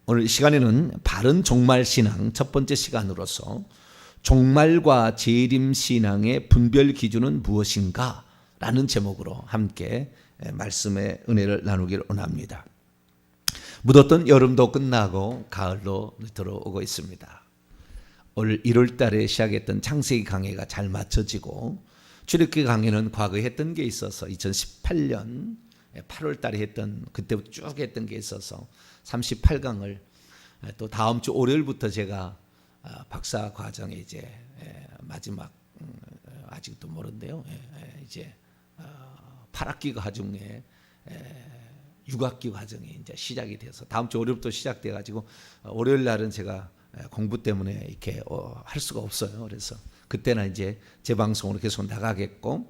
오늘 이 시간에는 바른 종말신앙 첫 번째 시간으로서 종말과 재림신앙의 분별 기준은 무엇인가? 라는 제목으로 함께 말씀의 은혜를 나누기를 원합니다. 묻었던 여름도 끝나고 가을로 들어오고 있습니다. 올 1월 달에 시작했던 창세기 강해가 잘 맞춰지고 출애굽기 강해는 과거에 했던 게 있어서 2018년 8월 달에 했던 그때부터 쭉 했던 게 있어서 38강을 또 다음 주 월요일부터 제가 박사 과정에 이제 마지막 아직도 모른데요. 이제 8학기 과정에 6학기 과정이 이제 시작이 돼서 다음 주 월요일부터 시작돼 가지고 월요일 날은 제가 공부 때문에 이렇게 할 수가 없어요. 그래서 그때는 이제 재방송으로 계속 나가겠고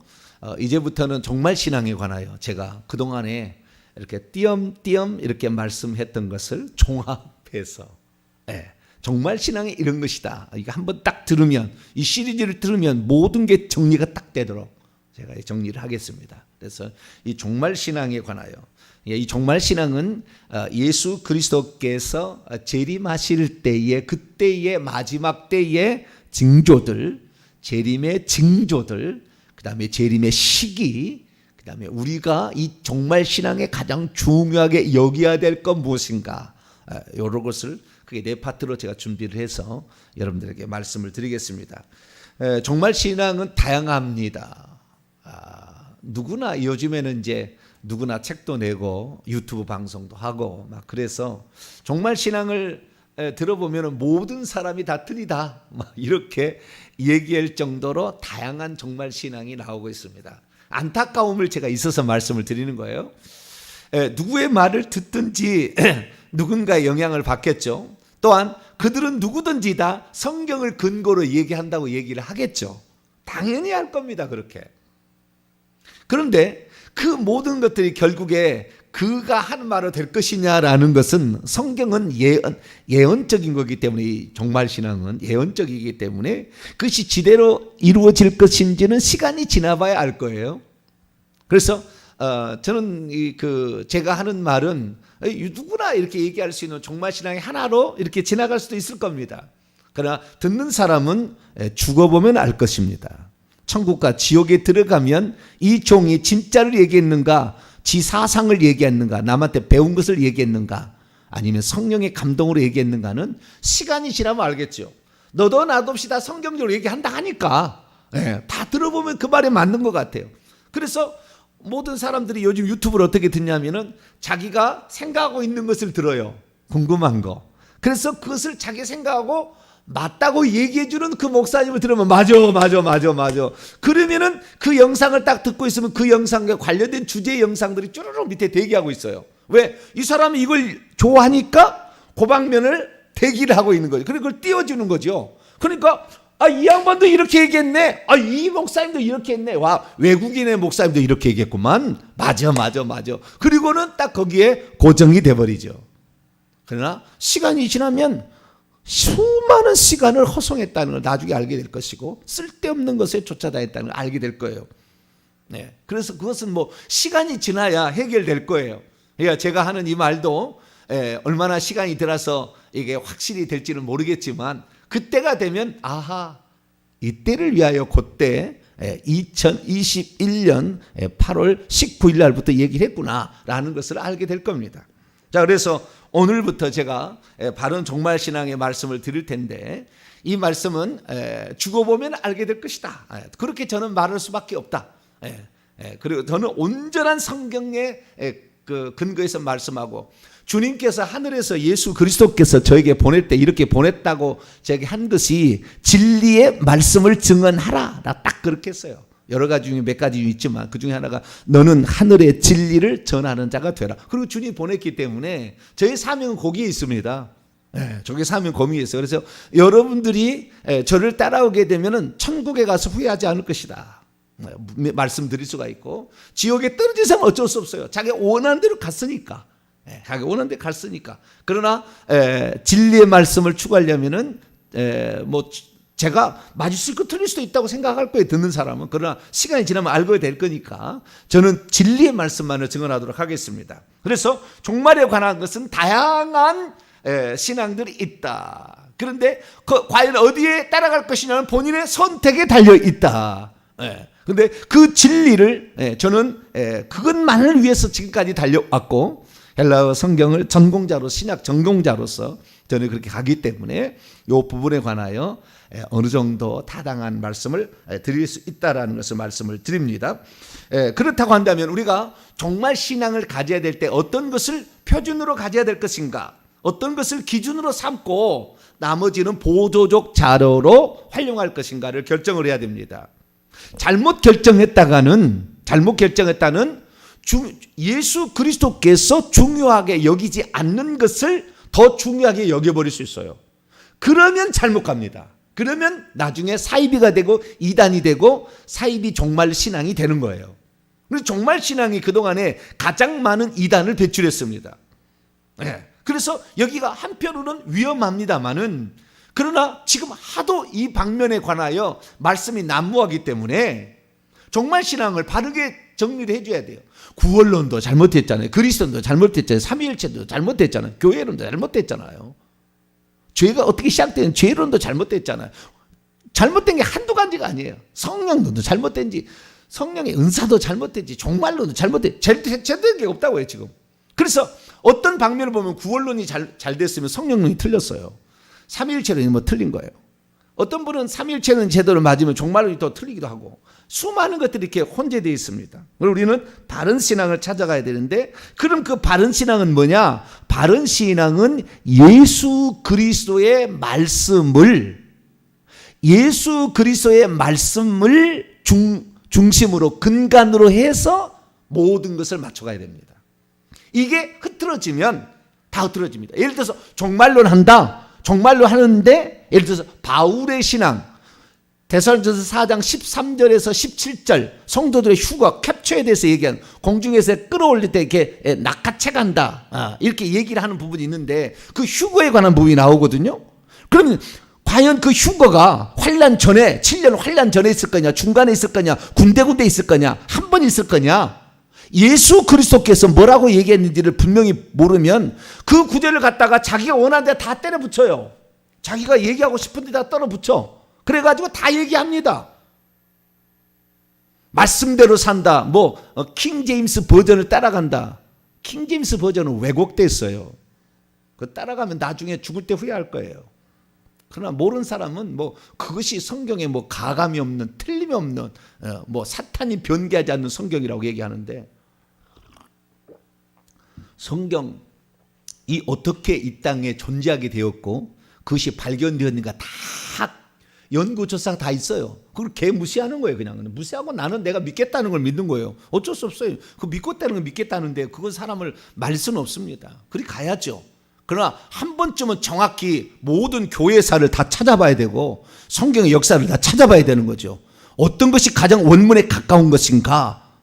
이제부터는 종말 신앙에 관하여 제가 그동안에 이렇게 띄엄띄엄 이렇게 말씀했던 것을 종합해서 종말 신앙이 이런 것이다. 이거 한번 딱 들으면 이 시리즈를 들으면 모든 게 정리가 딱 되도록 제가 정리를 하겠습니다. 그래서 이 종말 신앙에 관하여 이 종말 신앙은 예수 그리스도께서 재림하실 때의 그때의 마지막 때의 징조들, 재림의 징조들, 그다음에 재림의 시기, 그다음에 우리가 이 종말 신앙에 가장 중요하게 여겨야 될 건 무엇인가? 이런 것을 그게 네 파트로 제가 준비를 해서 여러분들에게 말씀을 드리겠습니다. 종말 신앙은 다양합니다. 누구나 요즘에는 이제 누구나 책도 내고 유튜브 방송도 하고 막 그래서 종말 신앙을 들어보면 모든 사람이 다 틀리다 막 이렇게 얘기할 정도로 다양한 종말 신앙이 나오고 있습니다. 안타까움을 제가 있어서 말씀을 드리는 거예요. 누구의 말을 듣든지 누군가의 영향을 받겠죠. 또한 그들은 누구든지 다 성경을 근거로 얘기한다고 얘기를 하겠죠. 당연히 할 겁니다. 그렇게. 그런데 그 모든 것들이 결국에 그가 하는 말로 될 것이냐라는 것은 성경은 예언적인 거기 때문에 이 종말신앙은 예언적이기 때문에 그것이 지대로 이루어질 것인지는 시간이 지나봐야 알 거예요. 그래서 저는 제가 하는 말은 누구나 이렇게 얘기할 수 있는 종말신앙의 하나로 이렇게 지나갈 수도 있을 겁니다. 그러나 듣는 사람은 죽어보면 알 것입니다. 천국과 지옥에 들어가면 이 종이 진짜를 얘기했는가, 지 사상을 얘기했는가, 남한테 배운 것을 얘기했는가, 아니면 성령의 감동으로 얘기했는가는 시간이 지나면 알겠죠. 너도 나도 없이 다 성경적으로 얘기한다 하니까 다 들어보면 그 말이 맞는 것 같아요. 그래서 모든 사람들이 요즘 유튜브를 어떻게 듣냐면은 자기가 생각하고 있는 것을 들어요. 궁금한 거. 그래서 그것을 자기 생각하고 맞다고 얘기해주는 그 목사님을 들으면 맞아. 그러면은 그 영상을 딱 듣고 있으면 그 영상과 관련된 주제 영상들이 쭈르륵 밑에 대기하고 있어요. 왜? 이 사람이 이걸 좋아하니까 그 방면을 대기를 하고 있는 거죠. 그리고 그걸 띄워주는 거죠. 그러니까 이 양반도 이렇게 얘기했네. 이 목사님도 이렇게 했네. 와, 외국인의 목사님도 이렇게 얘기했구만. 맞아. 그리고는 딱 거기에 고정이 돼버리죠. 그러나 시간이 지나면 수많은 시간을 허송했다는 걸 나중에 알게 될 것이고 쓸데없는 것에 쫓아다녔다는 걸 알게 될 거예요. 그래서 그것은 뭐 시간이 지나야 해결될 거예요. 그러니까 제가 하는 이 말도 얼마나 시간이 들어서 이게 확실히 될지는 모르겠지만 그때가 되면 이때를 위하여 그때 2021년 8월 19일 날부터 얘기를 했구나라는 것을 알게 될 겁니다. 자, 그래서 오늘부터 제가 바른 종말신앙의 말씀을 드릴 텐데 이 말씀은 죽어보면 알게 될 것이다. 그렇게 저는 말할 수밖에 없다. 그리고 저는 온전한 성경의 그 근거에서 말씀하고 주님께서 하늘에서 예수 그리스도께서 저에게 보낼 때 이렇게 보냈다고 저에게 한 것이 진리의 말씀을 증언하라. 나 딱 그렇게 했어요. 여러 가지 중에 몇 가지 있지만 그 중에 하나가 너는 하늘의 진리를 전하는 자가 되라. 그리고 주님이 보냈기 때문에 저의 사명은 거기에 있습니다. 저게 사명 거기에 있어요. 그래서 여러분들이 저를 따라오게 되면은 천국에 가서 후회하지 않을 것이다. 말씀드릴 수가 있고 지옥에 떨어진 사람은 어쩔 수 없어요. 자기가 원하는 대로 갔으니까. 자기가 원하는 대로 갔으니까. 그러나 진리의 말씀을 추구하려면은 뭐 제가 맞을 수 있고 틀릴 수도 있다고 생각할 거예요. 듣는 사람은. 그러나 시간이 지나면 알게 될 거니까 저는 진리의 말씀만을 증언하도록 하겠습니다. 그래서 종말에 관한 것은 다양한 신앙들이 있다. 그런데 과연 어디에 따라갈 것이냐는 본인의 선택에 달려 있다. 그런데 그 진리를 저는 그것만을 위해서 지금까지 달려왔고, 헬라어 성경을 전공자로, 신약 전공자로서 저는 그렇게 가기 때문에 이 부분에 관하여 어느 정도 타당한 말씀을 드릴 수 있다라는 것을 말씀을 드립니다. 그렇다고 한다면 우리가 정말 신앙을 가져야 될 때 어떤 것을 표준으로 가져야 될 것인가, 어떤 것을 기준으로 삼고 나머지는 보조적 자료로 활용할 것인가를 결정을 해야 됩니다. 잘못 결정했다는 예수 그리스도께서 중요하게 여기지 않는 것을 더 중요하게 여겨버릴 수 있어요. 그러면 잘못 갑니다. 그러면 나중에 사이비가 되고 이단이 되고 사이비 종말 신앙이 되는 거예요. 그래서 종말 신앙이 그동안에 가장 많은 이단을 배출했습니다. 그래서 여기가 한편으로는 위험합니다만은, 그러나 지금 하도 이 방면에 관하여 말씀이 난무하기 때문에 종말 신앙을 바르게 정리를 해줘야 돼요. 구원론도 잘못했잖아요. 그리스도도 잘못했잖아요. 삼위일체도 잘못했잖아요. 교회론도 잘못했잖아요. 죄가 어떻게 시작되는 죄론도 잘못됐잖아요. 잘못된 게 한두 가지가 아니에요. 성령론도 잘못된지, 성령의 은사도 잘못된지, 종말론도 잘못된, 제대로 게 없다고 해요 지금. 그래서 어떤 방면을 보면 구원론이 잘 됐으면 성령론이 틀렸어요. 삼위일체론이 뭐 틀린 거예요. 어떤 분은 삼위일체는 제대로 맞으면 종말론이 또 틀리기도 하고, 수많은 것들이 이렇게 혼재되어 있습니다. 우리는 바른 신앙을 찾아가야 되는데, 그럼 그 바른 신앙은 뭐냐? 바른 신앙은 예수 그리스도의 말씀을 중심으로, 근간으로 해서 모든 것을 맞춰가야 됩니다. 이게 흐트러지면 다 흐트러집니다. 예를 들어서 종말론 한다. 종말로 하는데, 예를 들어서 바울의 신앙, 데살로니가서 4장 13절에서 17절 성도들의 휴가 캡처에 대해서 얘기하는, 공중에서 끌어올릴 때 이렇게 낚아채 간다, 이렇게 얘기를 하는 부분이 있는데 그 휴거에 관한 부분이 나오거든요. 그러면 과연 그 휴거가 환란 전에, 7년 환란 전에 있을 거냐, 중간에 있을 거냐, 군데군데 있을 거냐, 한 번 있을 거냐, 예수 그리스도께서 뭐라고 얘기했는지를 분명히 모르면 그 구절을 갖다가 자기가 원하는 데 다 때려 붙여요. 자기가 얘기하고 싶은 데다 떨어 붙여. 그래가지고 다 얘기합니다. 말씀대로 산다. 킹 제임스 버전을 따라간다. 킹 제임스 버전은 왜곡됐어요. 그 따라가면 나중에 죽을 때 후회할 거예요. 그러나 모르는 사람은 그것이 성경에 가감이 없는, 틀림이 없는, 사탄이 변개하지 않는 성경이라고 얘기하는데, 성경이 어떻게 이 땅에 존재하게 되었고 그것이 발견되었는가 다 연구조사가 다 있어요. 그걸 개 무시하는 거예요. 그냥 무시하고 나는 내가 믿겠다는 걸 믿는 거예요. 어쩔 수 없어요. 그 믿겠다는 걸 믿겠다는데 그건 사람을 말 수는 없습니다. 그리 가야죠. 그러나 한 번쯤은 정확히 모든 교회사를 다 찾아봐야 되고 성경의 역사를 다 찾아봐야 되는 거죠. 어떤 것이 가장 원문에 가까운 것인가,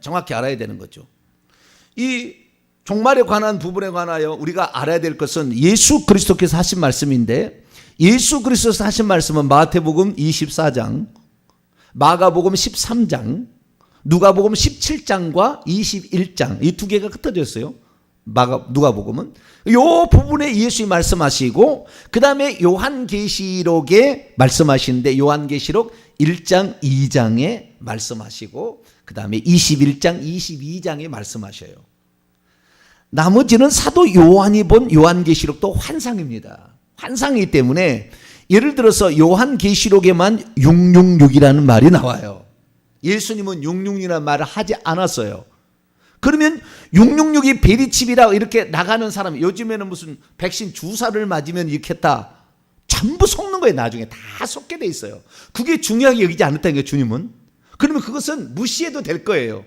정확히 알아야 되는 거죠. 이 종말에 관한 부분에 관하여 우리가 알아야 될 것은 예수 그리스도께서 하신 말씀인데, 예수 그리스도께서 하신 말씀은 마태복음 24장, 마가복음 13장, 누가복음 17장과 21장, 이 두 개가 흩어져 있어요. 누가복음은 이 부분에 예수님이 말씀하시고, 그 다음에 요한계시록에 말씀하시는데 요한계시록 1장 2장에 말씀하시고, 그 다음에 21장 22장에 말씀하셔요. 나머지는 사도 요한이 본 요한계시록도 환상입니다. 환상이기 때문에 예를 들어서 요한계시록에만 666이라는 말이 나와요. 예수님은 666이라는 말을 하지 않았어요. 그러면 666이 베리칩이라 이렇게 나가는 사람, 요즘에는 무슨 백신 주사를 맞으면 이렇게 했다, 전부 속는 거예요. 나중에 다 속게 돼 있어요. 그게 중요하게 여기지 않았다는 게 주님은. 그러면 그것은 무시해도 될 거예요.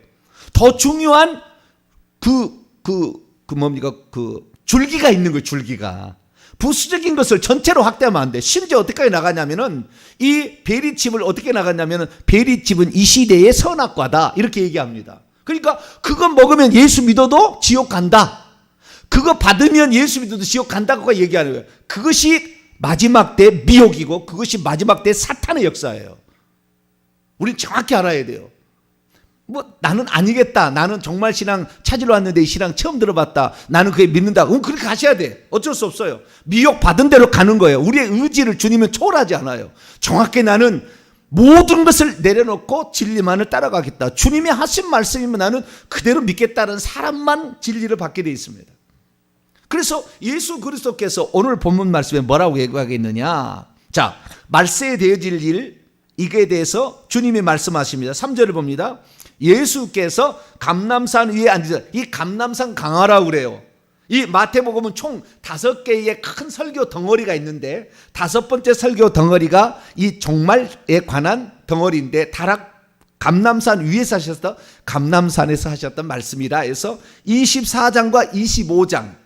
더 중요한 줄기가 있는 거예요. 줄기가. 부수적인 것을 전체로 확대하면 안 돼. 심지어 어떻게 나가냐면은, 이 베리칩을 어떻게 나갔냐면은, 베리칩은 이 시대의 선악과다, 이렇게 얘기합니다. 그러니까 그거 먹으면 예수 믿어도 지옥 간다, 그거 받으면 예수 믿어도 지옥 간다고 얘기하는 거예요. 그것이 마지막 때 미혹이고 그것이 마지막 때 사탄의 역사예요. 우린 정확히 알아야 돼요. 뭐 나는 아니겠다. 나는 정말 신앙 찾으러 왔는데 이 신앙 처음 들어봤다. 나는 그게 믿는다. 그럼 그렇게 가셔야 돼. 어쩔 수 없어요. 미혹 받은 대로 가는 거예요. 우리의 의지를 주님은 초월하지 않아요. 정확히 나는 모든 것을 내려놓고 진리만을 따라가겠다. 주님이 하신 말씀이면 나는 그대로 믿겠다는 사람만 진리를 받게 되어 있습니다. 그래서 예수 그리스도께서 오늘 본문 말씀에 뭐라고 얘기하겠느냐. 자, 말세에 되어질 일, 이거에 대해서 주님이 말씀하십니다. 3절을 봅니다. 예수께서 감람산 위에 앉으셔. 이 감람산 강화라고 그래요. 이 마태복음은 총 5개의 큰 설교 덩어리가 있는데 5번째 설교 덩어리가 이 종말에 관한 덩어리인데 감람산 위에서 하셨던, 감람산에서 하셨던 말씀이라 해서 24장과 25장,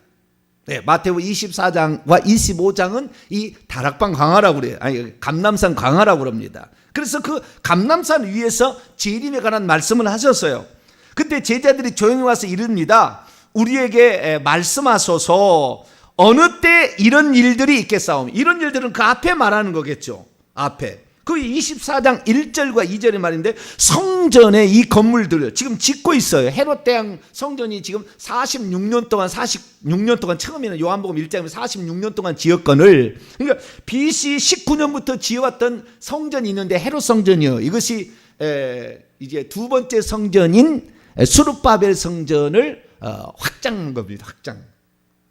네, 마태복음 24장과 25장은 이 다락방 강화라고 그래요. 아니, 감람산 강화라고 그럽니다. 그래서 그 감람산 위에서 재림에 관한 말씀을 하셨어요. 그때 제자들이 조용히 와서 이릅니다. 우리에게 말씀하소서. 어느 때 이런 일들이 있겠사오며. 이런 일들은 그 앞에 말하는 거겠죠. 앞에. 그 24장 1절과 2절의 말인데, 성전의 이 건물들을 지금 짓고 있어요. 헤롯 대왕 성전이 지금 46년 동안 처음에는 요한복음 1장에 46년 동안 지었건을, 그러니까 BC 19년부터 지어왔던 성전이 있는데 헤롯 성전이요. 이것이 이제 두 번째 성전인 수룹바벨 성전을 확장한 겁니다. 확장.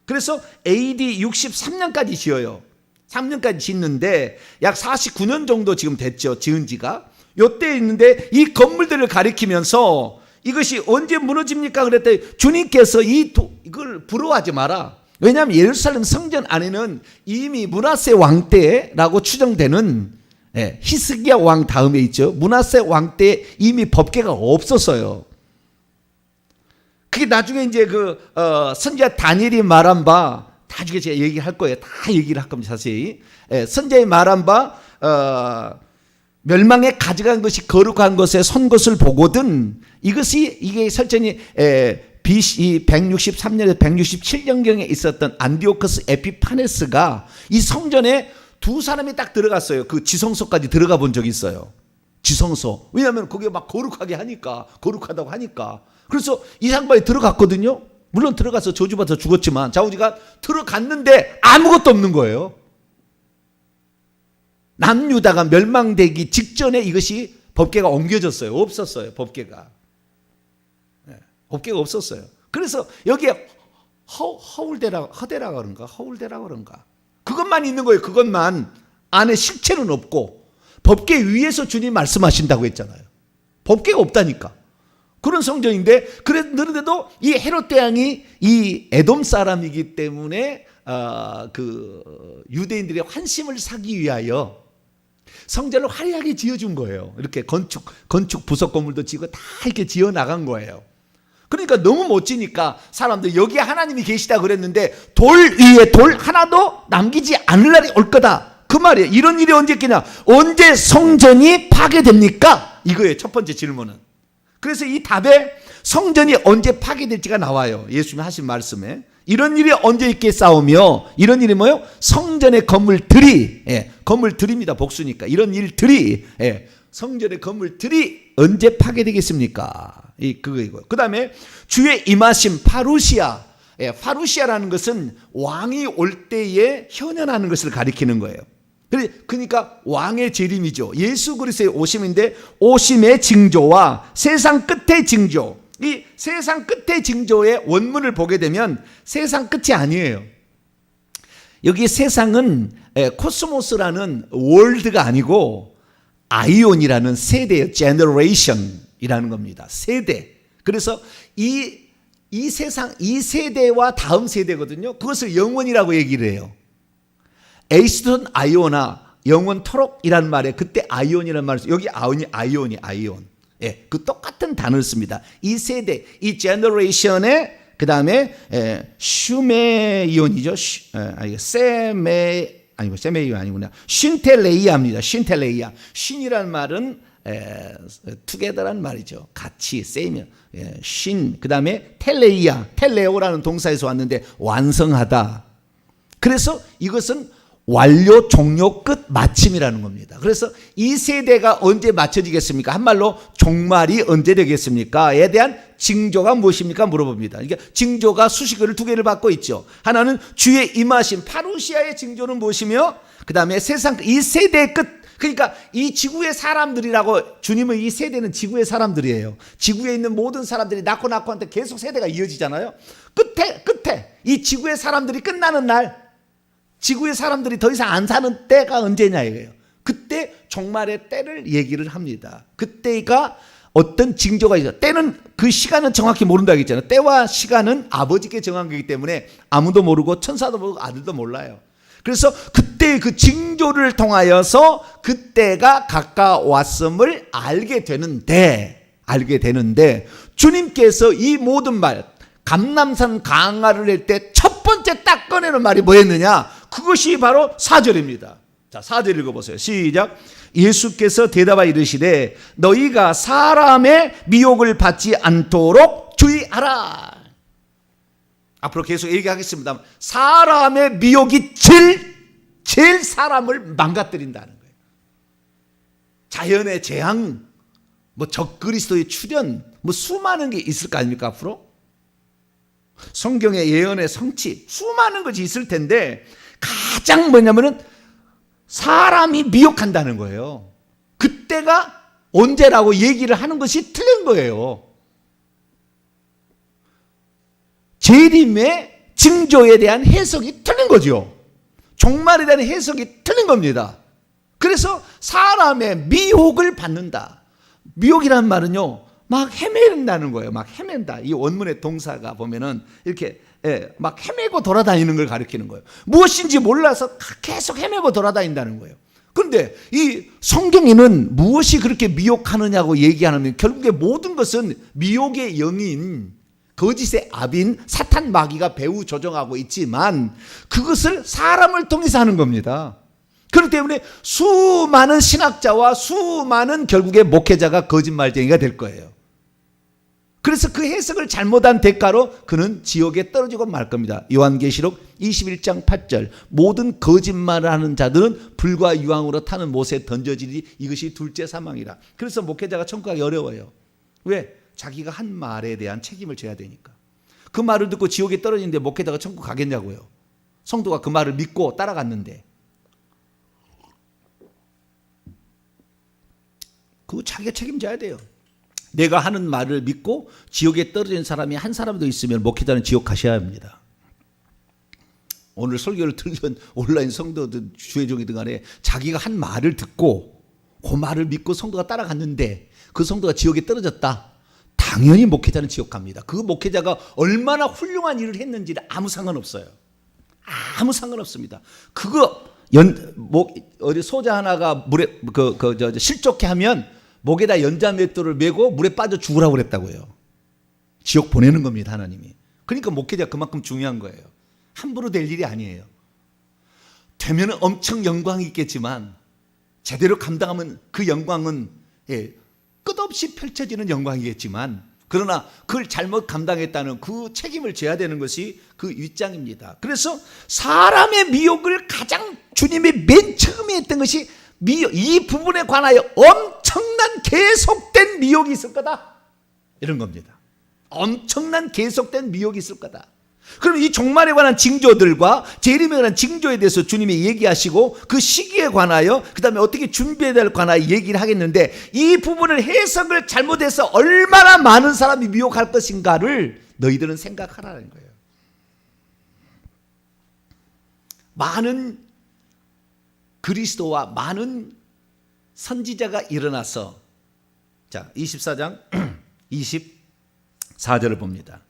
그래서 AD 63년까지 지어요. 3년까지 짓는데 약 49년 정도 지금 됐죠. 지은 지가. 요때 있는데 이 건물들을 가리키면서 이것이 언제 무너집니까? 그랬더니 주님께서 이걸 부러워하지 마라. 왜냐하면 예루살렘 성전 안에는 이미 므낫세 왕 때라고 추정되는 히스기야 왕 다음에 있죠. 므낫세 왕 때 이미 법궤가 없었어요. 그게 나중에 이제 선지자 다니엘이 말한 바, 나중에 제가 얘기할 거예요. 다 얘기를 할 겁니다. 자세히. 선지자의 말한 바, 멸망에 가져간 것이 거룩한 것에 선 것을 보거든. 이게 설전이 BC 163년에서 167년경에 있었던 안디오코스 에피파네스가 이 성전에 두 사람이 딱 들어갔어요. 그 지성소까지 들어가 본 적이 있어요. 지성소. 왜냐하면 그게 막 거룩하다고 하니까. 그래서 이 상반이 들어갔거든요. 물론 들어가서 저주받아 죽었지만 자우지가 들어갔는데 아무것도 없는 거예요. 남유다가 멸망되기 직전에 이것이 법궤가 옮겨졌어요. 없었어요. 법궤가 없었어요. 그래서 여기에 허울대라 그런가 그것만 있는 거예요. 그것만. 안에 실체는 없고 법궤 위에서 주님 말씀하신다고 했잖아요. 법궤가 없다니까. 그런 성전인데, 그런데도 이 헤롯 대왕이 이 에돔 사람이기 때문에 그 유대인들의 환심을 사기 위하여 성전을 화려하게 지어준 거예요. 이렇게 건축 부속 건물도 지고 다 이렇게 지어 나간 거예요. 그러니까 너무 멋지니까 사람들 여기에 하나님이 계시다 그랬는데 돌 위에 돌 하나도 남기지 않을 날이 올 거다. 그 말이에요. 이런 일이 언제 있겠냐? 언제 성전이 파괴됩니까? 이거예요. 첫 번째 질문은. 그래서 이 답에 성전이 언제 파괴될지가 나와요. 예수님이 하신 말씀에. 이런 일이 언제 있겠사오며, 이런 일이 뭐예요? 성전의 건물들이, 건물들입니다. 복수니까. 이런 일들이, 성전의 건물들이 언제 파괴되겠습니까? 그거이고요. 그 다음에 주의 임하심 파루시아. 파루시아라는 것은 왕이 올 때에 현현하는 것을 가리키는 거예요. 그러니까 왕의 재림이죠. 예수 그리스도의 오심인데, 오심의 징조와 세상 끝의 징조. 이 세상 끝의 징조의 원문을 보게 되면 세상 끝이 아니에요. 여기 세상은 코스모스라는 월드가 아니고 아이온이라는 세대예요. generation이라는 겁니다. 세대. 그래서 이 세상, 이 세대와 다음 세대거든요. 그것을 영원이라고 얘기를 해요. 에이스톤 아이오나 영원토록이라는 말에 그때 아이온이라는 말을 써요. 여기 아이온. 그 똑같은 단어를 씁니다. 이 세대, 이 제너레이션에 그 다음에 슈메이온이죠. 세메이온 아니구나. 쉰텔레이아입니다. 쉰텔레이아. 쉰이라는 말은 투게더라는 말이죠. 같이, 세이면. 그 다음에 텔레오라는 동사에서 왔는데 완성하다. 그래서 이것은 완료, 종료, 끝, 마침이라는 겁니다. 그래서 이 세대가 언제 맞춰지겠습니까? 한말로 종말이 언제 되겠습니까?에 대한 징조가 무엇입니까? 물어봅니다. 그러니까 징조가 수식어를 두 개를 받고 있죠. 하나는 주의 임하심, 파루시아의 징조는 무엇이며, 그 다음에 세상 이 세대의 끝, 그러니까 이 지구의 사람들이라고, 주님의 이 세대는 지구의 사람들이에요. 지구에 있는 모든 사람들이 낳고 한테 계속 세대가 이어지잖아요. 끝에 이 지구의 사람들이 끝나는 날, 지구의 사람들이 더 이상 안 사는 때가 언제냐 이거예요. 그때 종말의 때를 얘기를 합니다. 그때가 어떤 징조가 있어요. 때는, 그 시간은 정확히 모른다고 했잖아요. 때와 시간은 아버지께 정한 거기 때문에 아무도 모르고 천사도 모르고 아들도 몰라요. 그래서 그때 그 징조를 통하여서 그때가 가까웠음을 알게 되는데 주님께서 이 모든 말, 감람산 강화를 할 때 첫 번째 딱 꺼내는 말이 뭐였느냐? 그것이 바로 4절입니다. 자, 4절 읽어보세요. 시작. 예수께서 대답하여 이르시되 너희가 사람의 미혹을 받지 않도록 주의하라. 앞으로 계속 얘기하겠습니다. 사람의 미혹이 제일 사람을 망가뜨린다는 거예요. 자연의 재앙, 적그리스도의 출현, 수많은 게 있을 거 아닙니까 앞으로? 성경의 예언의 성취, 수많은 것이 있을 텐데 가장 뭐냐면은 사람이 미혹한다는 거예요. 그때가 언제라고 얘기를 하는 것이 틀린 거예요. 재림의 징조에 대한 해석이 틀린 거죠. 종말에 대한 해석이 틀린 겁니다. 그래서 사람의 미혹을 받는다. 미혹이라는 말은요, 막 헤맨다는 거예요. 막 헤맨다. 이 원문의 동사가 보면은 이렇게 막 헤매고 돌아다니는 걸 가리키는 거예요. 무엇인지 몰라서 계속 헤매고 돌아다닌다는 거예요. 그런데 이 성경에는 무엇이 그렇게 미혹하느냐고 얘기하면 결국에 모든 것은 미혹의 영인, 거짓의 압인 사탄 마귀가 배후 조종하고 있지만 그것을 사람을 통해서 하는 겁니다. 그렇기 때문에 수많은 신학자와 수많은 결국에 목회자가 거짓말쟁이가 될 거예요. 그래서 그 해석을 잘못한 대가로 그는 지옥에 떨어지고 말 겁니다. 요한계시록 21장 8절 모든 거짓말을 하는 자들은 불과 유황으로 타는 못에 던져지니 이것이 둘째 사망이라. 그래서 목회자가 천국 가기 어려워요. 왜? 자기가 한 말에 대한 책임을 져야 되니까. 그 말을 듣고 지옥에 떨어지는데 목회자가 천국 가겠냐고요. 성도가 그 말을 믿고 따라갔는데 그거 자기가 책임져야 돼요. 내가 하는 말을 믿고 지옥에 떨어진 사람이 한 사람도 있으면 목회자는 지옥 가셔야 합니다. 오늘 설교를 들은 온라인 성도들 주의종이든 간에 자기가 한 말을 듣고 그 말을 믿고 성도가 따라갔는데 그 성도가 지옥에 떨어졌다. 당연히 목회자는 지옥 갑니다. 그 목회자가 얼마나 훌륭한 일을 했는지는 아무 상관없어요. 아무 상관없습니다. 그거 어디 소자 하나가 물에 실족해 하면 목에다 연자맷돌을 메고 물에 빠져 죽으라고 그랬다고요. 지옥 보내는 겁니다, 하나님이. 그러니까 목회자가 그만큼 중요한 거예요. 함부로 될 일이 아니에요. 되면 엄청 영광이 있겠지만 제대로 감당하면 그 영광은 끝없이 펼쳐지는 영광이겠지만 그러나 그걸 잘못 감당했다는 그 책임을 져야 되는 것이 그 윗장입니다. 그래서 사람의 미혹을 가장 주님이 맨 처음에 했던 것이 이 부분에 관하여 엄청난 계속된 미혹이 있을 거다. 이런 겁니다. 엄청난 계속된 미혹이 있을 거다. 그럼 이 종말에 관한 징조들과 재림에 관한 징조에 대해서 주님이 얘기하시고 그 시기에 관하여 그 다음에 어떻게 준비해야 될 관하여 얘기를 하겠는데 이 부분을 해석을 잘못해서 얼마나 많은 사람이 미혹할 것인가를 너희들은 생각하라는 거예요. 많은 그리스도와 많은 선지자가 일어나서 자 24장 24절을 봅니다.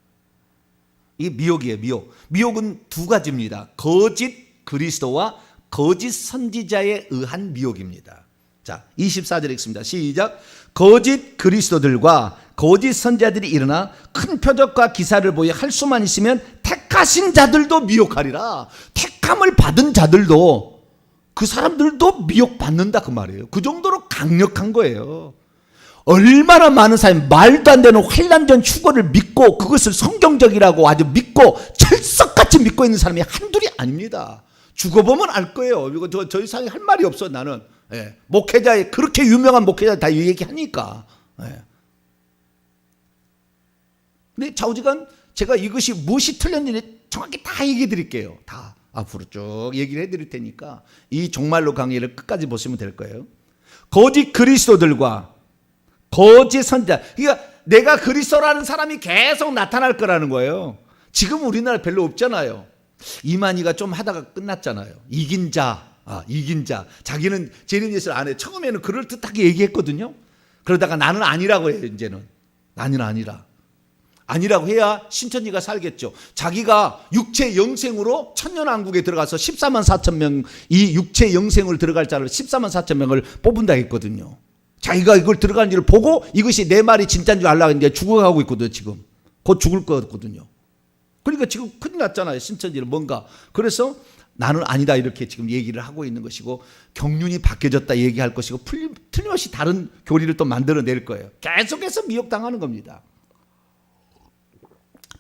이게 미혹이에요. 미혹은 두 가지입니다. 거짓 그리스도와 거짓 선지자에 의한 미혹입니다. 자 24절 읽습니다. 시작. 거짓 그리스도들과 거짓 선지자들이 일어나 큰 표적과 기사를 보여 할 수만 있으면 택하신 자들도 미혹하리라. 택함을 받은 자들도 그 사람들도 미혹받는다 그 말이에요. 그 정도로 강력한 거예요. 얼마나 많은 사람이 말도 안 되는 환난전 휴거를 믿고 그것을 성경적이라고 아주 믿고 철석같이 믿고 있는 사람이 한둘이 아닙니다. 죽어보면 알 거예요. 이거 저 이상에 할 말이 없어 나는. 예. 목회자의 그렇게 유명한 목회자 다 얘기하니까. 예. 근데 좌우지간 제가 이것이 무엇이 틀렸는지 정확히 다 얘기해 드릴게요. 다 앞으로 쭉 얘기를 해 드릴 테니까 이 종말로 강의를 끝까지 보시면 될 거예요. 거짓 그리스도들과 거짓 선지자. 그러니까 내가 그리스도라는 사람이 계속 나타날 거라는 거예요. 지금 우리나라 별로 없잖아요. 이만희가 좀 하다가 끝났잖아요. 이긴 자. 자기는 재림 예수를 안 해. 처음에는 그럴듯하게 얘기했거든요. 그러다가 나는 아니라고 해요. 이제는 나는 아니라고 해야 신천지가 살겠죠. 자기가 육체 영생으로 천년왕국에 들어가서 14만 4천 명, 이 육체 영생을 들어갈 자를 14만 4천 명을 뽑은다 했거든요. 자기가 이걸 들어가는 줄 보고 이것이 내 말이 진짜인 줄 알라고 했는데 죽어가고 있거든요. 지금 곧 죽을 거거든요. 그러니까 지금 큰일 났잖아요. 신천지는 뭔가. 그래서 나는 아니다 이렇게 지금 얘기를 하고 있는 것이고, 경륜이 바뀌어졌다 얘기할 것이고, 틀림없이 다른 교리를 또 만들어낼 거예요. 계속해서 미혹당하는 겁니다.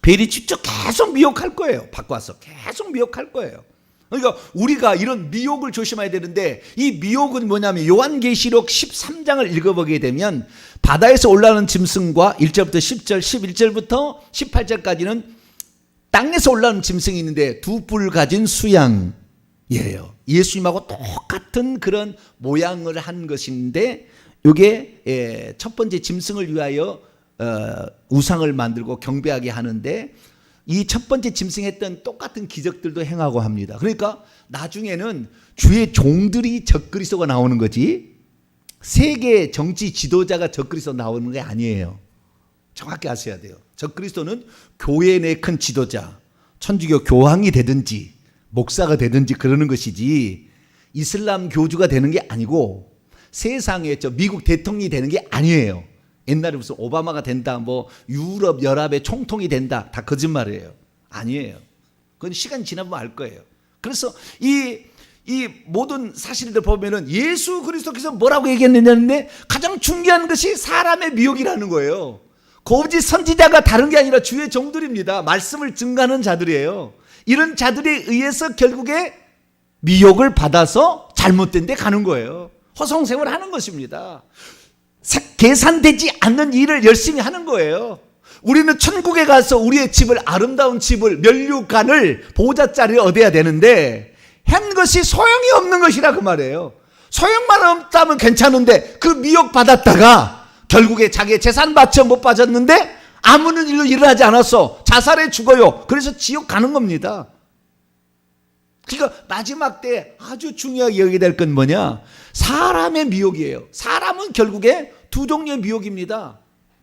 벨이 직접 계속 미혹할 거예요. 바꿔서 계속 미혹할 거예요. 그러니까 우리가 이런 미혹을 조심해야 되는데, 이 미혹은 뭐냐면 요한계시록 13장을 읽어보게 되면 바다에서 올라오는 짐승과 1절부터 10절, 11절부터 18절까지는 땅에서 올라오는 짐승이 있는데 두 뿔 가진 수양이에요. 예수님하고 똑같은 그런 모양을 한 것인데, 이게 첫 번째 짐승을 위하여 우상을 만들고 경배하게 하는데, 이 첫 번째 짐승이 했던 똑같은 기적들도 행하고 합니다. 그러니까 나중에는 주의 종들이 적그리스도가 나오는 거지, 세계 정치 지도자가 적그리스도 나오는 게 아니에요. 정확히 아셔야 돼요. 적그리스도는 교회 내 큰 지도자, 천주교 교황이 되든지 목사가 되든지 그러는 것이지, 이슬람 교주가 되는 게 아니고 세상에 미국 대통령이 되는 게 아니에요. 옛날에 무슨 오바마가 된다, 뭐 유럽 연합의 총통이 된다, 다 거짓말이에요. 아니에요. 그건 시간 지나보면 알 거예요. 그래서 이 모든 사실들 보면은 예수 그리스도께서 뭐라고 얘기했느냐는데, 가장 중요한 것이 사람의 미혹이라는 거예요. 거짓 선지자가 다른 게 아니라 주의 종들입니다. 말씀을 증거하는 자들이에요. 이런 자들에 의해서 결국에 미혹을 받아서 잘못된 데 가는 거예요. 허송세월 하는 것입니다. 계산되지 않는 일을 열심히 하는 거예요. 우리는 천국에 가서 우리의 집을, 아름다운 집을, 면류관을, 보호자자리를 얻어야 되는데 한 것이 소용이 없는 것이라 그 말이에요. 소용만 없다면 괜찮은데 그 미혹 받았다가 결국에 자기의 재산 바쳐 못 빠졌는데 아무런 일도 일어나지 않았어. 자살해 죽어요. 그래서 지옥 가는 겁니다. 그러니까 마지막 때 아주 중요하게 여기게 될 건 뭐냐? 사람의 미혹이에요. 사람은 결국에 두 종류의 미혹입니다.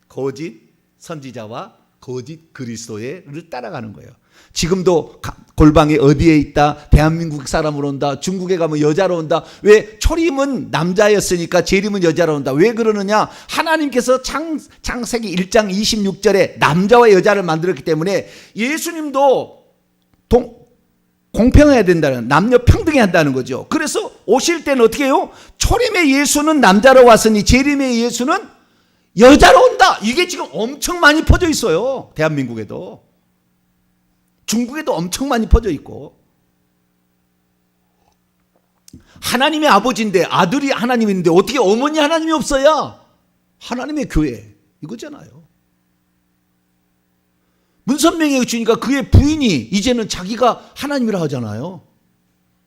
거짓 선지자와 거짓 그리스도를 따라가는 거예요. 지금도 골방에 어디에 있다, 대한민국 사람으로 온다, 중국에 가면 여자로 온다. 왜? 초림은 남자였으니까 재림은 여자로 온다. 왜 그러느냐? 하나님께서 창세기 1장 26절에 남자와 여자를 만들었기 때문에 예수님도 공평해야 된다는, 남녀 평등해야 한다는 거죠. 그래서 오실 때는 어떻게 해요? 초림의 예수는 남자로 왔으니 재림의 예수는 여자로 온다. 이게 지금 엄청 많이 퍼져 있어요. 대한민국에도. 중국에도 엄청 많이 퍼져 있고. 하나님의 아버지인데 아들이 하나님인데 어떻게 어머니 하나님이 없어야 하나님의 교회 이거잖아요. 문선명에게 주니까 그의 부인이 이제는 자기가 하나님이라 하잖아요.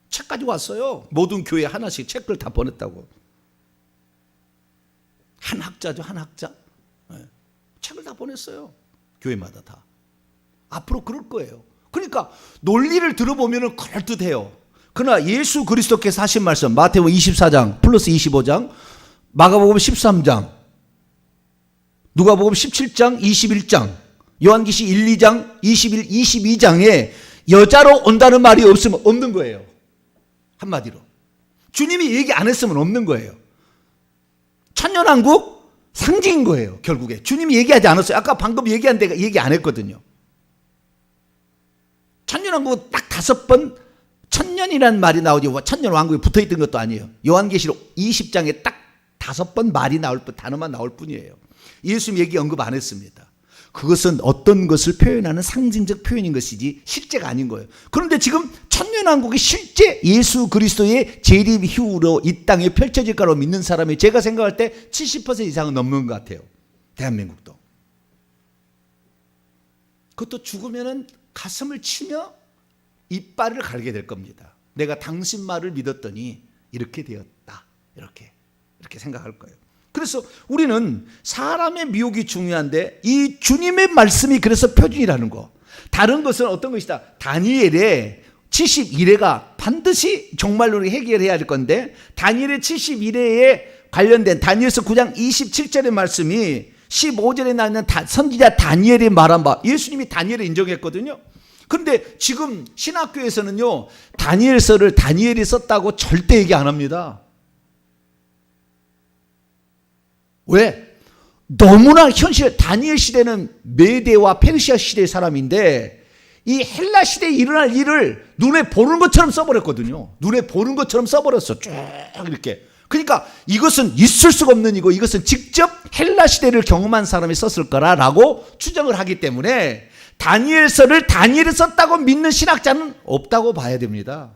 책까지 왔어요. 모든 교회 하나씩 책을 다 보냈다고. 한 학자죠, 한 학자. 네. 책을 다 보냈어요. 교회마다 다. 앞으로 그럴 거예요. 그러니까 논리를 들어보면 그럴듯해요. 그러나 예수 그리스도께서 하신 말씀, 마태복음 24장 플러스 25장, 마가복음 13장, 누가복음 17장 21장, 요한계시 1, 2장 21, 22장에 여자로 온다는 말이 없으면 없는 거예요. 한마디로 주님이 얘기 안 했으면 없는 거예요. 천년왕국 상징인 거예요. 결국에 주님이 얘기하지 않았어요. 아까 방금 얘기한 데가 얘기 안 했거든요. 천년왕국 딱 5번 천년이라는 말이 나오지, 천년왕국에 붙어있던 것도 아니에요. 요한계시록 20장에 딱 5번 말이 나올 뿐, 단어만 나올 뿐이에요. 예수님 얘기 언급 안 했습니다. 그것은 어떤 것을 표현하는 상징적 표현인 것이지 실제가 아닌 거예요. 그런데 지금 천년왕국이 실제 예수 그리스도의 재림 이후로 이 땅에 펼쳐질 거라고 믿는 사람이 제가 생각할 때 70% 이상은 넘는 것 같아요. 대한민국도. 그것도 죽으면은 가슴을 치며 이빨을 갈게 될 겁니다. 내가 당신 말을 믿었더니 이렇게 되었다. 이렇게 생각할 거예요. 그래서 우리는 사람의 미혹이 중요한데 이 주님의 말씀이 그래서 표준이라는 거. 다른 것은 어떤 것이다. 다니엘의 71회가 반드시 정말로 해결해야 될 건데 다니엘의 71회에 관련된 다니엘서 9장 27절의 말씀이 15절에 나오는 선지자 다니엘이 말한 바 예수님이 다니엘을 인정했거든요. 그런데 지금 신학교에서는요 다니엘서를 다니엘이 썼다고 절대 얘기 안 합니다. 왜? 너무나 현실, 다니엘 시대는 메대와 페르시아 시대의 사람인데 이 헬라 시대에 일어날 일을 눈에 보는 것처럼 써버렸거든요. 눈에 보는 것처럼 써버렸어. 쭉 이렇게. 그러니까 이것은 있을 수가 없는 이고 이것은 직접 헬라 시대를 경험한 사람이 썼을 거라고 추정을 하기 때문에 다니엘서를 다니엘이 썼다고 믿는 신학자는 없다고 봐야 됩니다.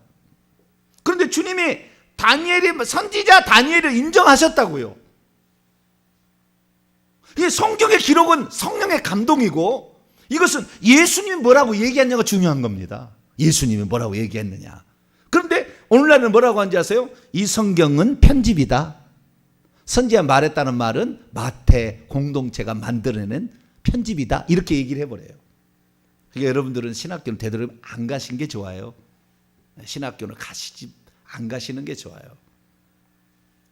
그런데 주님이 선지자 다니엘을 인정하셨다고요. 이 성경의 기록은 성령의 감동이고 이것은 예수님이 뭐라고 얘기했냐가 중요한 겁니다. 예수님이 뭐라고 얘기했느냐. 그런데 오늘날은 뭐라고 하는지 아세요? 이 성경은 편집이다. 선지자 말했다는 말은 마태 공동체가 만들어낸 편집이다. 이렇게 얘기를 해버려요. 그러니까 여러분들은 신학교는 되도록 안 가신 게 좋아요. 신학교는 안 가시는 게 좋아요.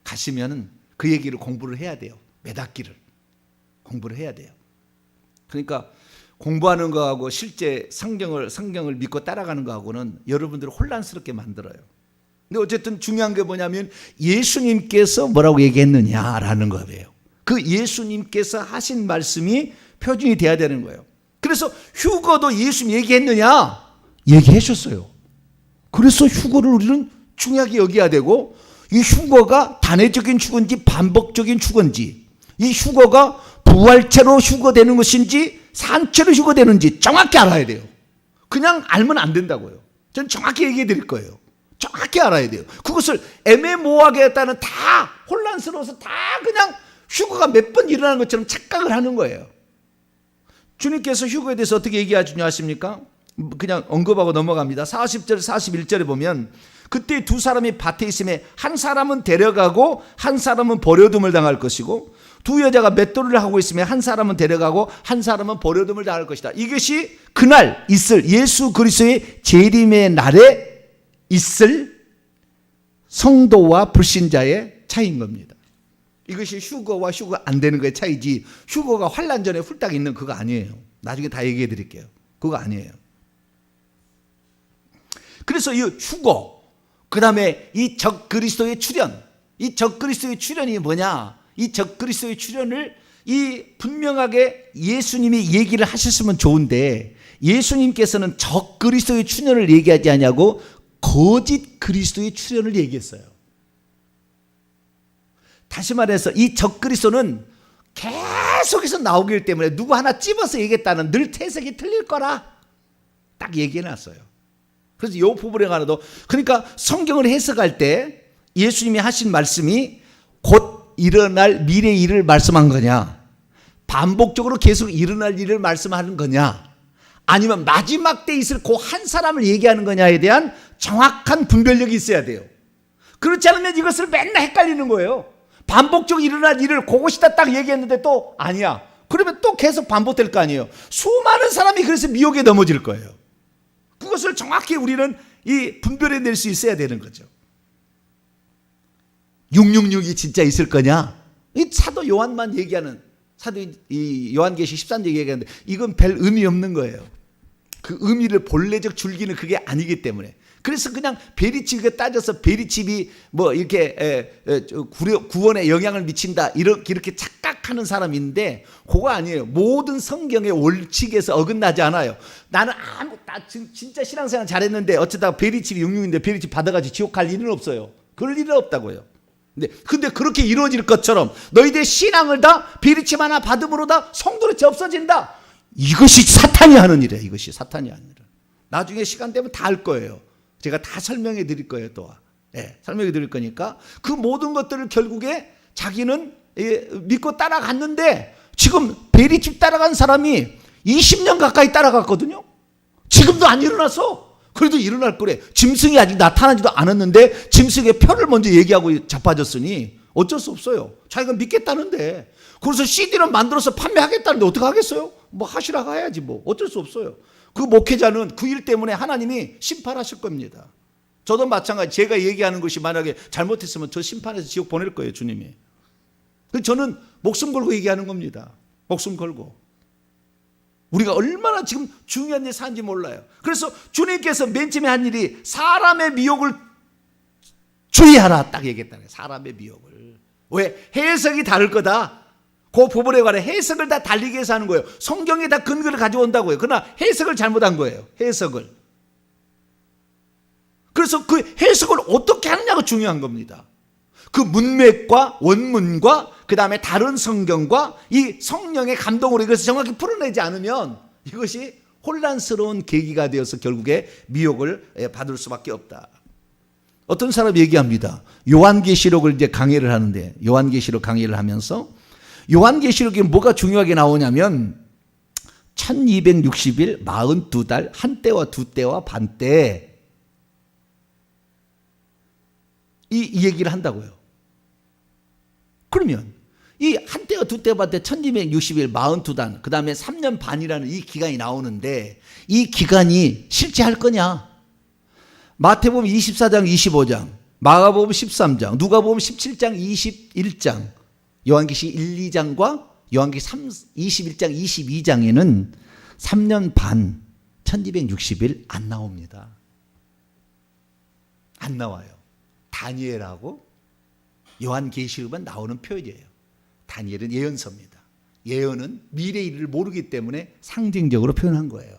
가시면 그 얘기를 공부를 해야 돼요. 몇 학기를. 공부를 해야 돼요. 그러니까 공부하는 거하고 실제 성경을 믿고 따라가는 거하고는 여러분들을 혼란스럽게 만들어요. 근데 어쨌든 중요한 게 뭐냐면 예수님께서 뭐라고 얘기했느냐라는 거예요. 그 예수님께서 하신 말씀이 표준이 돼야 되는 거예요. 그래서 휴거도 예수님 얘기했느냐? 얘기하셨어요. 그래서 휴거를 우리는 중요하게 여겨야 되고 이 휴거가 단회적인 휴거인지 반복적인 휴거인지 이 휴거가 부활체로 휴거되는 것인지 산채로 휴거되는지 정확히 알아야 돼요. 그냥 알면 안 된다고요. 저는 정확히 얘기해 드릴 거예요. 정확히 알아야 돼요. 그것을 애매모호하게 했다는 다 혼란스러워서 다 그냥 휴거가 몇 번 일어나는 것처럼 착각을 하는 거예요. 주님께서 휴거에 대해서 어떻게 얘기하시냐 하십니까? 그냥 언급하고 넘어갑니다. 40절 41절에 보면 그때 두 사람이 밭에 있음에 한 사람은 데려가고 한 사람은 버려둠을 당할 것이고 두 여자가 맷돌을 하고 있으면 한 사람은 데려가고 한 사람은 버려둠을 당할 것이다. 이것이 그날 있을 예수 그리스도의 재림의 날에 있을 성도와 불신자의 차이인 겁니다. 이것이 휴거와 휴거 안 되는 거의 차이지 휴거가 환난 전에 훌딱 있는 그거 아니에요. 나중에 다 얘기해 드릴게요. 그거 아니에요. 그래서 이 휴거 그 다음에 이 적그리스도의 출현 이 적그리스도의 출현이 뭐냐 이 적그리스도의 출현을 이 분명하게 예수님이 얘기를 하셨으면 좋은데 예수님께서는 적그리스도의 출현을 얘기하지 않냐고 거짓 그리스도의 출현을 얘기했어요. 다시 말해서 이 적그리스도는 계속해서 나오기 때문에 누구 하나 찝어서 얘기했다는 늘 태색이 틀릴 거라 딱 얘기해놨어요. 그래서 이 부분에 관해도 그러니까 성경을 해석할 때 예수님이 하신 말씀이 곧 일어날 미래 일을 말씀한 거냐 반복적으로 계속 일어날 일을 말씀하는 거냐 아니면 마지막 때 있을 그 한 사람을 얘기하는 거냐에 대한 정확한 분별력이 있어야 돼요. 그렇지 않으면 이것을 맨날 헷갈리는 거예요. 반복적으로 일어날 일을 그것이다 딱 얘기했는데 또 아니야. 그러면 또 계속 반복될 거 아니에요. 수많은 사람이 그래서 미혹에 넘어질 거예요. 그것을 정확히 우리는 이 분별해낼 수 있어야 되는 거죠. 666이 진짜 있을 거냐? 이 사도 요한만 얘기하는 사도 이 요한계시 13장 얘기하는데 이건 별 의미 없는 거예요. 그 의미를 본래적 줄기는 그게 아니기 때문에. 그래서 그냥 베리칩에 따져서 베리칩이 뭐 이렇게 구원에 영향을 미친다 이렇게 착각하는 사람인데 그거 아니에요. 모든 성경의 원칙에서 어긋나지 않아요. 나는 나 진짜 신앙생활 잘했는데 어쩌다가 베리칩이 66인데 베리칩 받아가지고 지옥 갈 일은 없어요. 그럴 일은 없다고요. 근데 그렇게 이루어질 것처럼 너희들 신앙을 다 비리침 하나 받음으로 다 성도로 없어진다. 이것이 사탄이 하는 일이에요. 이것이 사탄이 하는 일. 나중에 시간 되면 다 할 거예요. 제가 다 설명해 드릴 거예요. 또 설명해 드릴 거니까 그 모든 것들을 결국에 자기는 믿고 따라갔는데 지금 베리집 따라간 사람이 20년 가까이 따라갔거든요. 지금도 안 일어났어. 그래도 일어날 거래. 짐승이 아직 나타나지도 않았는데 짐승의 표를 먼저 얘기하고 자빠졌으니 어쩔 수 없어요. 자기가 믿겠다는데. 그래서 CD를 만들어서 판매하겠다는데 어떻게 하겠어요? 뭐 하시라고 해야지 뭐. 어쩔 수 없어요. 그 목회자는 그 일 때문에 하나님이 심판하실 겁니다. 저도 마찬가지. 제가 얘기하는 것이 만약에 잘못했으면 저 심판해서 지옥 보낼 거예요, 주님이. 저는 목숨 걸고 얘기하는 겁니다. 목숨 걸고. 우리가 얼마나 지금 중요한 일 사는지 몰라요. 그래서 주님께서 맨 처음에 한 일이 사람의 미혹을 주의하라 딱 얘기했다는 거예요. 사람의 미혹을. 왜? 해석이 다를 거다. 그 부분에 관해 해석을 다 달리게 해서 하는 거예요. 성경에 다 근거를 가져온다고요. 그러나 해석을 잘못한 거예요. 해석을. 그래서 그 해석을 어떻게 하느냐가 중요한 겁니다. 그 문맥과 원문과 그 다음에 다른 성경과 이 성령의 감동으로 이것을 정확히 풀어내지 않으면 이것이 혼란스러운 계기가 되어서 결국에 미혹을 받을 수밖에 없다. 어떤 사람이 얘기합니다. 요한계시록을 이제 강의를 하는데 요한계시록 강의를 하면서 요한계시록에 뭐가 중요하게 나오냐면 1260일 42달 한 때와 두 때와 반 때 이 얘기를 한다고요. 그러면 이 한 때와 두 때와 반 때 1260일 42단 그 다음에 3년 반이라는 이 기간이 나오는데 이 기간이 실제 할 거냐? 마태복음 24장 25장 마가복음 13장 누가복음 17장 21장 요한계시 1, 2장과 요한계시 21장 22장에는 3년 반 1260일 안 나옵니다. 안 나와요. 다니엘하고 요한계시록만 나오는 표현이에요. 다니엘은 예언서입니다. 예언은 미래 일을 모르기 때문에 상징적으로 표현한 거예요.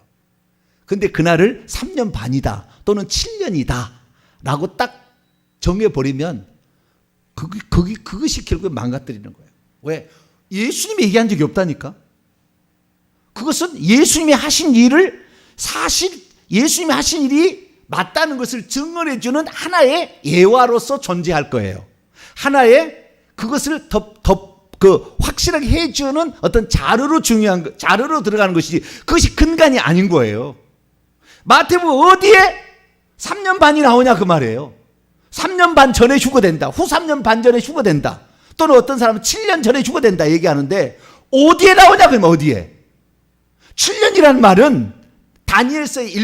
근데 그날을 3년 반이다 또는 7년이다 라고 딱 정해버리면 그것이 결국에 망가뜨리는 거예요. 왜? 예수님이 얘기한 적이 없다니까. 그것은 예수님이 하신 일을 사실 예수님이 하신 일이 맞다는 것을 증언해 주는 하나의 예화로서 존재할 거예요. 하나의 그것을 확실하게 해주는 어떤 자료로 자료로 들어가는 것이지 그것이 근간이 아닌 거예요. 마태복음 어디에 3년 반이 나오냐 그 말이에요. 3년 반 전에 휴거된다. 후 3년 반 전에 휴거된다. 또는 어떤 사람은 7년 전에 휴거된다 얘기하는데 어디에 나오냐 그러면 어디에? 7년이라는 말은 다니엘서의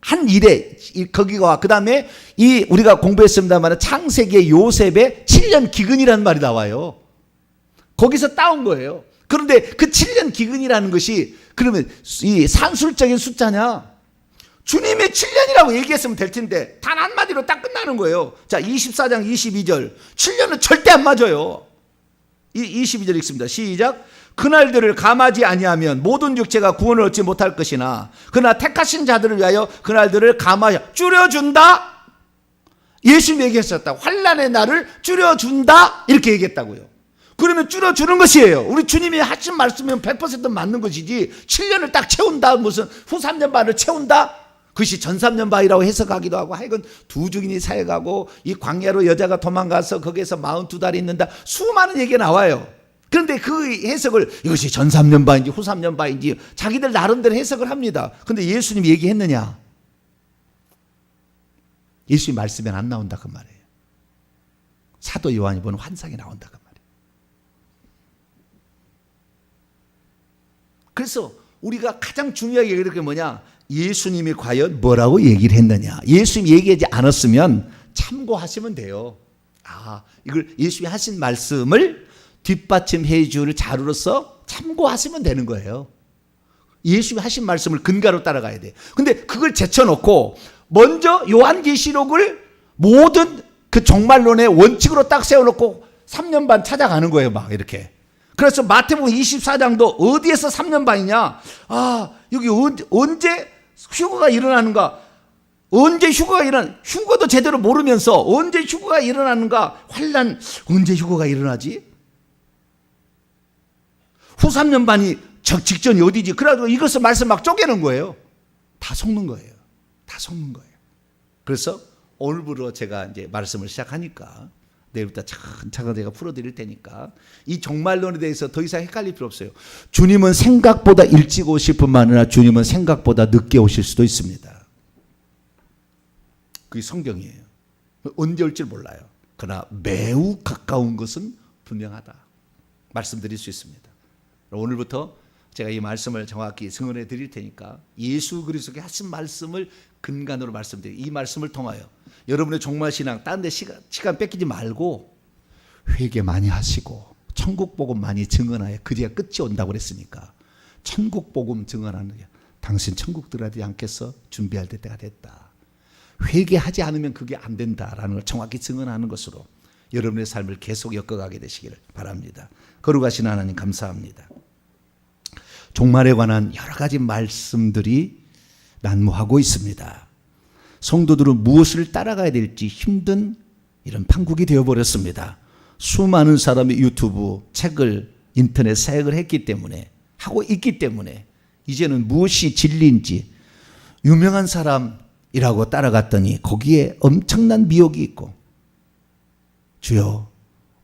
한 일에 거기가 그 다음에 이 우리가 공부했습니다만 창세기의 요셉의 7년 기근이라는 말이 나와요. 거기서 따온 거예요. 그런데 그 7년 기근이라는 것이 그러면 이 산술적인 숫자냐? 주님이 7년이라고 얘기했으면 될 텐데 단 한마디로 딱 끝나는 거예요. 자 24장 22절 7년은 절대 안 맞아요. 22절 읽습니다. 시작. 그날들을 감하지 아니하면 모든 육체가 구원을 얻지 못할 것이나 그러나 택하신 자들을 위하여 그날들을 감하여 줄여준다. 예수님이 얘기했었다. 환난의 날을 줄여준다 이렇게 얘기했다고요. 그러면 줄여주는 것이에요. 우리 주님이 하신 말씀이면 100% 맞는 것이지 7년을 딱 채운다 무슨 후 3년 반을 채운다 그것이 전 3년 반이라고 해석하기도 하고 하여간 두 증인이 사역하고 이 광야로 여자가 도망가서 거기에서 42달이 있는다 수많은 얘기가 나와요. 그런데 그 해석을 이것이 전 3년 반인지 후 3년 반인지 자기들 나름대로 해석을 합니다. 그런데 예수님이 얘기했느냐? 예수님 말씀엔 안 나온다 그 말이에요. 사도 요한이 보는 환상이 나온다 그 말이에요. 그래서 우리가 가장 중요하게 얘기할 게 뭐냐? 예수님이 과연 뭐라고 얘기를 했느냐? 예수님이 얘기하지 않았으면 참고하시면 돼요. 이걸 예수님이 하신 말씀을 뒷받침해 줄 자료로서 참고하시면 되는 거예요. 예수님이 하신 말씀을 근거로 따라가야 돼. 근데 그걸 제쳐놓고 먼저 요한계시록을 모든 그 종말론의 원칙으로 딱 세워놓고 3년 반 찾아가는 거예요. 막 이렇게. 그래서 마태복음 24장도 어디에서 3년 반이냐? 여기 언제 휴거가 일어나는가? 언제 휴거가 휴거도 제대로 모르면서 언제 휴거가 일어나는가? 환난 언제 휴거가 일어나지? 후 3년 반이 직전이 어디지? 그래가지고 이것을 말씀 막 쪼개는 거예요. 다 속는 거예요. 다 속는 거예요. 그래서 오늘부로 제가 이제 말씀을 시작하니까 내일부터 차근차근 제가 풀어드릴 테니까 이 종말론에 대해서 더 이상 헷갈릴 필요 없어요. 주님은 생각보다 일찍 오실 뿐만 아니라 주님은 생각보다 늦게 오실 수도 있습니다. 그게 성경이에요. 언제 올지 몰라요. 그러나 매우 가까운 것은 분명하다. 말씀드릴 수 있습니다. 오늘부터 제가 이 말씀을 정확히 증언해 드릴 테니까 예수 그리스도께 하신 말씀을 근간으로 말씀드려요. 이 말씀을 통하여 여러분의 종말신앙 딴 데 시간 뺏기지 말고 회개 많이 하시고 천국 복음 많이 증언하여 그리야 끝이 온다고 그랬으니까 천국 복음 증언하는 게 당신 천국 들어가지 않겠어? 준비할 때가 됐다. 회개하지 않으면 그게 안 된다라는 걸 정확히 증언하는 것으로 여러분의 삶을 계속 엮어가게 되시기를 바랍니다. 거룩하신 하나님 감사합니다. 종말에 관한 여러 가지 말씀들이 난무하고 있습니다. 성도들은 무엇을 따라가야 될지 힘든 이런 판국이 되어버렸습니다. 수많은 사람이 유튜브, 책을, 인터넷 사역을 했기 때문에 하고 있기 때문에 이제는 무엇이 진리인지 유명한 사람이라고 따라갔더니 거기에 엄청난 미혹이 있고 주여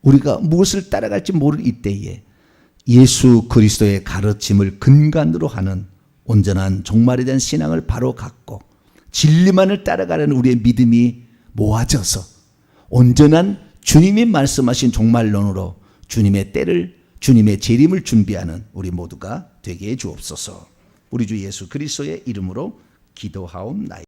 우리가 무엇을 따라갈지 모를 이때에 예수 그리스도의 가르침을 근간으로 하는 온전한 종말에 대한 신앙을 바로 갖고 진리만을 따라가는 우리의 믿음이 모아져서 온전한 주님이 말씀하신 종말론으로 주님의 때를 주님의 재림을 준비하는 우리 모두가 되게 해 주옵소서. 우리 주 예수 그리스도의 이름으로 기도하옵나이다.